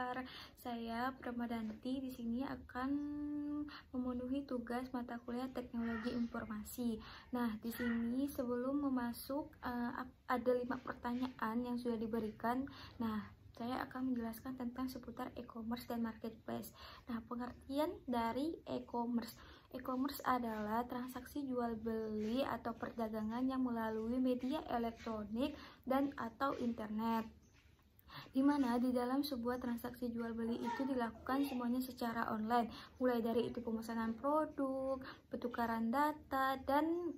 pendengar, saya Pramadanti di sini akan memenuhi tugas mata kuliah Teknologi Informasi. Nah, di sini sebelum memasuk ada 5 pertanyaan yang sudah diberikan. Nah, saya akan menjelaskan tentang seputar e-commerce dan marketplace. Nah, pengertian dari e-commerce. E-commerce adalah transaksi jual beli atau perdagangan yang melalui media elektronik dan atau internet, di mana di dalam sebuah transaksi jual beli itu dilakukan semuanya secara online, mulai dari itu pemesanan produk, pertukaran data, dan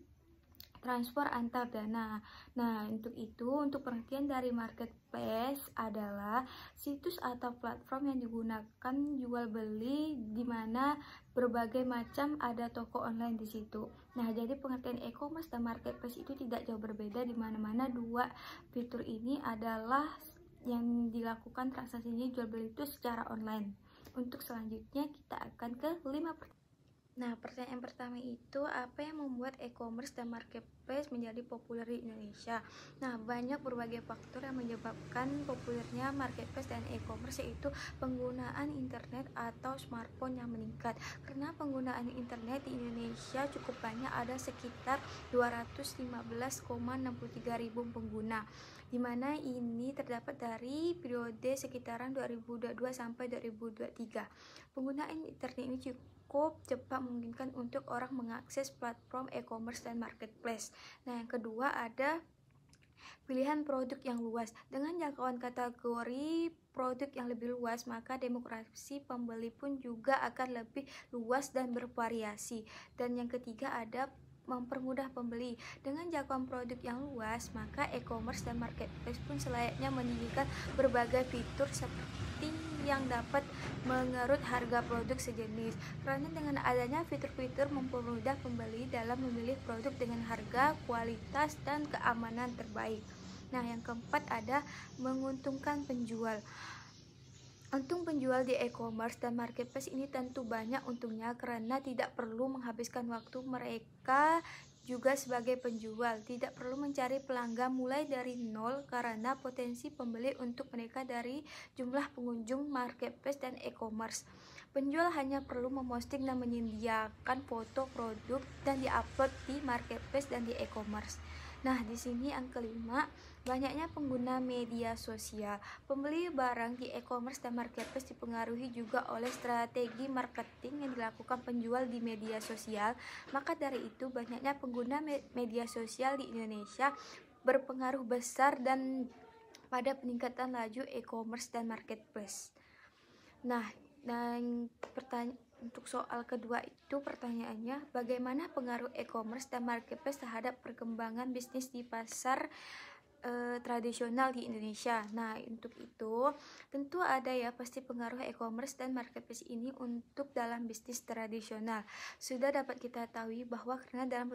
transfer antar dana. Nah, untuk pengertian dari marketplace adalah situs atau platform yang digunakan jual beli, di mana berbagai macam ada toko online di situ. Nah, jadi pengertian e-commerce dan marketplace itu tidak jauh berbeda, di mana dua fitur ini adalah yang dilakukan transaksinya jual beli itu secara online. Untuk selanjutnya kita akan ke 5 pertanyaan. Nah, pertanyaan pertama itu, apa yang membuat e-commerce dan marketplace menjadi populer di Indonesia? Nah, banyak berbagai faktor yang menyebabkan populernya marketplace dan e-commerce, yaitu penggunaan internet atau smartphone yang meningkat. Karena penggunaan internet di Indonesia cukup banyak, ada sekitar 215,63 ribu pengguna, di mana ini terdapat dari periode sekitaran 2022 sampai 2023. Penggunaan internet ini cukup cepat memungkinkan untuk orang mengakses platform e-commerce dan marketplace. Nah, yang kedua ada pilihan produk yang luas. Dengan jangkauan kategori produk yang lebih luas, maka demokrasi pembeli pun juga akan lebih luas dan bervariasi. Dan yang ketiga ada mempermudah pembeli. Dengan jangkauan produk yang luas, maka e-commerce dan marketplace pun selayaknya menyediakan berbagai fitur seperti yang dapat mengerut harga produk sejenis. Karena dengan adanya fitur-fitur mempermudah pembeli dalam memilih produk dengan harga, kualitas, dan keamanan terbaik. Nah, yang keempat ada menguntungkan penjual. Untung penjual di e-commerce dan marketplace ini tentu banyak untungnya, karena tidak perlu menghabiskan waktu mereka juga sebagai penjual, tidak perlu mencari pelanggan mulai dari nol, karena potensi pembeli untuk mereka dari jumlah pengunjung marketplace dan e-commerce. Penjual hanya perlu memposting dan menyediakan foto produk dan diupload di marketplace dan di e-commerce. Nah, di sini yang kelima, banyaknya pengguna media sosial. Pembeli barang di e-commerce dan marketplace dipengaruhi juga oleh strategi marketing yang dilakukan penjual di media sosial. Maka dari itu, banyaknya pengguna media sosial di Indonesia berpengaruh besar dan pada peningkatan laju e-commerce dan marketplace. Nah, dan untuk soal kedua itu pertanyaannya, bagaimana pengaruh e-commerce dan marketplace terhadap perkembangan bisnis di pasar tradisional di Indonesia? Nah, untuk itu tentu ada ya pasti pengaruh e-commerce dan marketplace ini untuk dalam bisnis tradisional. Sudah dapat kita tahu bahwa karena dalam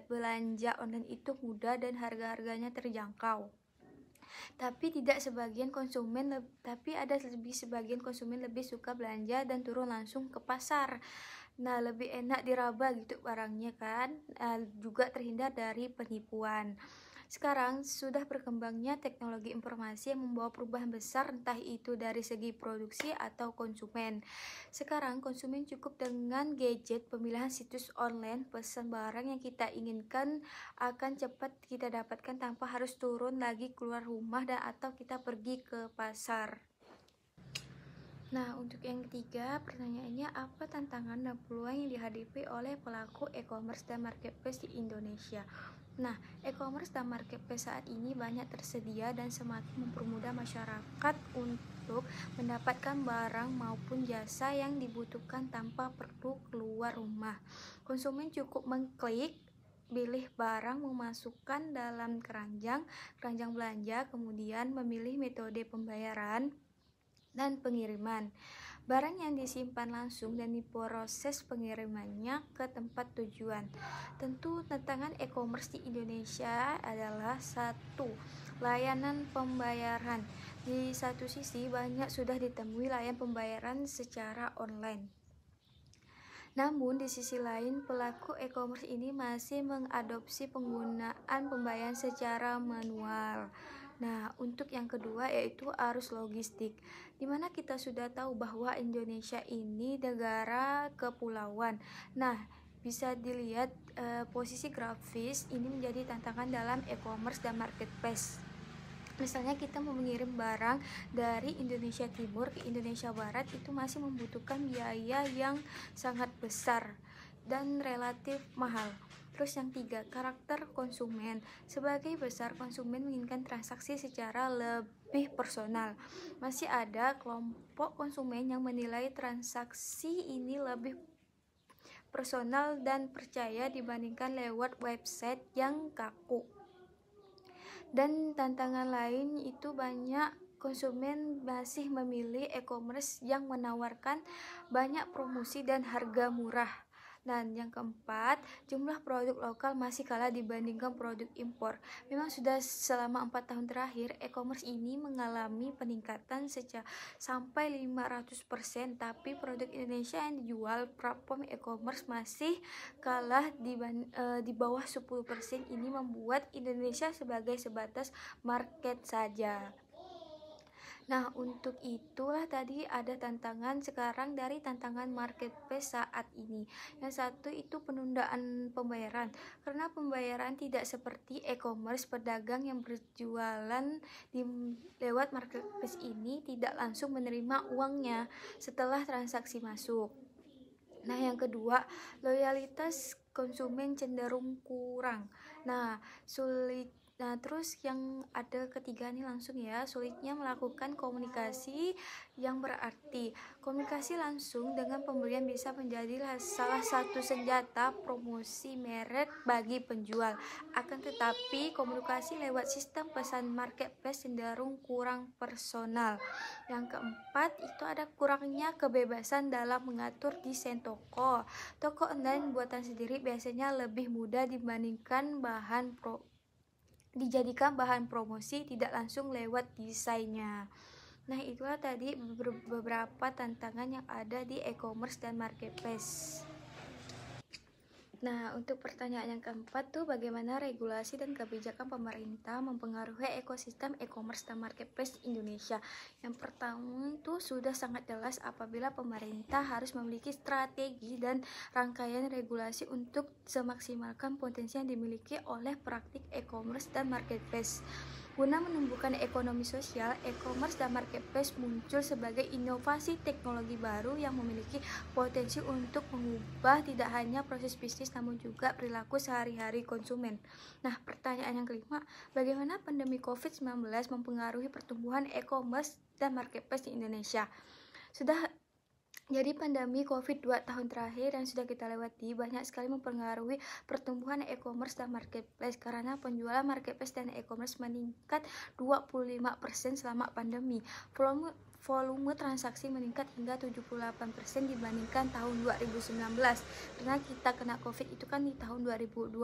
belanja online itu mudah dan harga-harganya terjangkau. Tapi sebagian konsumen lebih suka belanja dan turun langsung ke pasar. Nah, lebih enak diraba gitu barangnya kan, juga terhindar dari penipuan. Sekarang sudah berkembangnya teknologi informasi yang membawa perubahan besar, entah itu dari segi produksi atau konsumen. Sekarang konsumen cukup dengan gadget, pemilihan situs online, pesan barang yang kita inginkan akan cepat kita dapatkan tanpa harus turun lagi keluar rumah dan atau kita pergi ke pasar. Nah, untuk yang ketiga pertanyaannya, apa tantangan dan peluang yang dihadapi oleh pelaku e-commerce dan marketplace di Indonesia? Nah, e-commerce dan marketplace saat ini banyak tersedia dan semakin mempermudah masyarakat untuk mendapatkan barang maupun jasa yang dibutuhkan tanpa perlu keluar rumah. Konsumen cukup mengklik, pilih barang, memasukkan dalam keranjang belanja, kemudian memilih metode pembayaran dan pengiriman. Barang yang disimpan langsung dan diproses pengirimannya ke tempat tujuan. Tentu tantangan e-commerce di Indonesia adalah satu, layanan pembayaran. Di satu sisi banyak sudah ditemui layanan pembayaran secara online. Namun di sisi lain pelaku e-commerce ini masih mengadopsi penggunaan pembayaran secara manual. Nah, untuk yang kedua yaitu arus logistik, dimana kita sudah tahu bahwa Indonesia ini negara kepulauan. Nah, bisa dilihat posisi grafis ini menjadi tantangan dalam e-commerce dan marketplace. Misalnya kita mau mengirim barang dari Indonesia Timur ke Indonesia Barat itu masih membutuhkan biaya yang sangat besar dan relatif mahal. Terus yang tiga, karakter konsumen. Sebagai besar konsumen menginginkan transaksi secara lebih personal. Masih ada kelompok konsumen yang menilai transaksi ini lebih personal dan percaya dibandingkan lewat website yang kaku. Dan tantangan lain itu banyak konsumen masih memilih e-commerce yang menawarkan banyak promosi dan harga murah. Dan yang keempat, jumlah produk lokal masih kalah dibandingkan produk impor. Memang sudah selama 4 tahun terakhir e-commerce ini mengalami peningkatan sampai 500%, tapi produk Indonesia yang dijual platform e-commerce masih kalah di bawah 10%. Ini membuat Indonesia sebagai sebatas market saja. Nah, untuk itulah tadi ada tantangan sekarang dari tantangan marketplace saat ini. Yang satu itu penundaan pembayaran. Karena pembayaran tidak seperti e-commerce, pedagang yang berjualan lewat marketplace ini tidak langsung menerima uangnya setelah transaksi masuk. Nah, yang kedua, loyalitas konsumen cenderung kurang. Terus yang ada ketiga nih langsung ya, sulitnya melakukan komunikasi yang berarti. Komunikasi langsung dengan pembelian bisa menjadi salah satu senjata promosi merek bagi penjual. Akan tetapi komunikasi lewat sistem pesan marketplace cenderung kurang personal. Yang keempat itu ada kurangnya kebebasan dalam mengatur desain toko. Toko online buatan sendiri biasanya lebih mudah dibandingkan dijadikan bahan promosi tidak langsung lewat desainnya. Nah, itulah tadi beberapa tantangan yang ada di e-commerce dan marketplace. Nah, untuk pertanyaan yang keempat tuh, bagaimana regulasi dan kebijakan pemerintah mempengaruhi ekosistem e-commerce dan marketplace Indonesia? Yang pertama itu sudah sangat jelas apabila pemerintah harus memiliki strategi dan rangkaian regulasi untuk semaksimalkan potensi yang dimiliki oleh praktik e-commerce dan marketplace. Guna menumbuhkan ekonomi sosial, e-commerce dan marketplace muncul sebagai inovasi teknologi baru yang memiliki potensi untuk mengubah tidak hanya proses bisnis namun juga perilaku sehari-hari konsumen. Nah, pertanyaan yang kelima, bagaimana pandemi COVID-19 mempengaruhi pertumbuhan e-commerce dan marketplace di Indonesia? Jadi pandemi COVID 2 tahun terakhir yang sudah kita lewati banyak sekali mempengaruhi pertumbuhan e-commerce dan marketplace karena penjualan marketplace dan e-commerce meningkat 25% selama pandemi. Volume transaksi meningkat hingga 78% dibandingkan tahun 2019 karena kita kena COVID itu kan di tahun 2020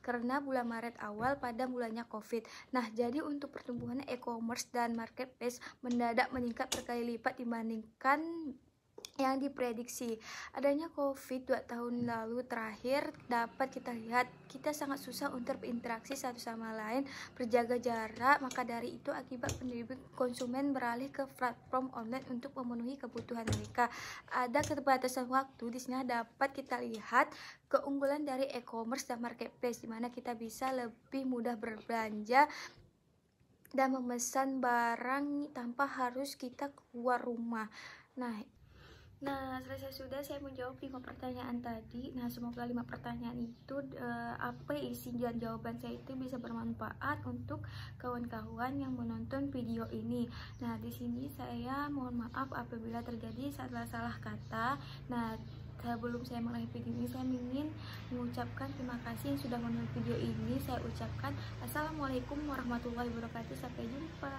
karena bulan Maret awal pada bulannya COVID. Nah, jadi untuk pertumbuhan e-commerce dan marketplace mendadak meningkat berkali lipat dibandingkan yang diprediksi. Adanya COVID 2 tahun lalu terakhir dapat kita lihat kita sangat susah untuk berinteraksi satu sama lain, berjaga jarak. Maka dari itu akibat pandemi konsumen beralih ke platform online untuk memenuhi kebutuhan mereka. Ada keterbatasan waktu. Di sini dapat kita lihat keunggulan dari e-commerce dan marketplace di mana kita bisa lebih mudah berbelanja dan memesan barang tanpa harus kita keluar rumah. Nah, selesai sudah saya menjawab 5 pertanyaan tadi. Nah, semoga 5 pertanyaan itu apa isi dan jawaban saya itu bisa bermanfaat untuk kawan-kawan yang menonton video ini. Nah, di sini saya mohon maaf apabila terjadi salah kata. Nah, sebelum saya mulai video ini, saya ingin mengucapkan terima kasih yang sudah menonton video ini. Saya ucapkan Assalamualaikum warahmatullahi wabarakatuh. Sampai jumpa.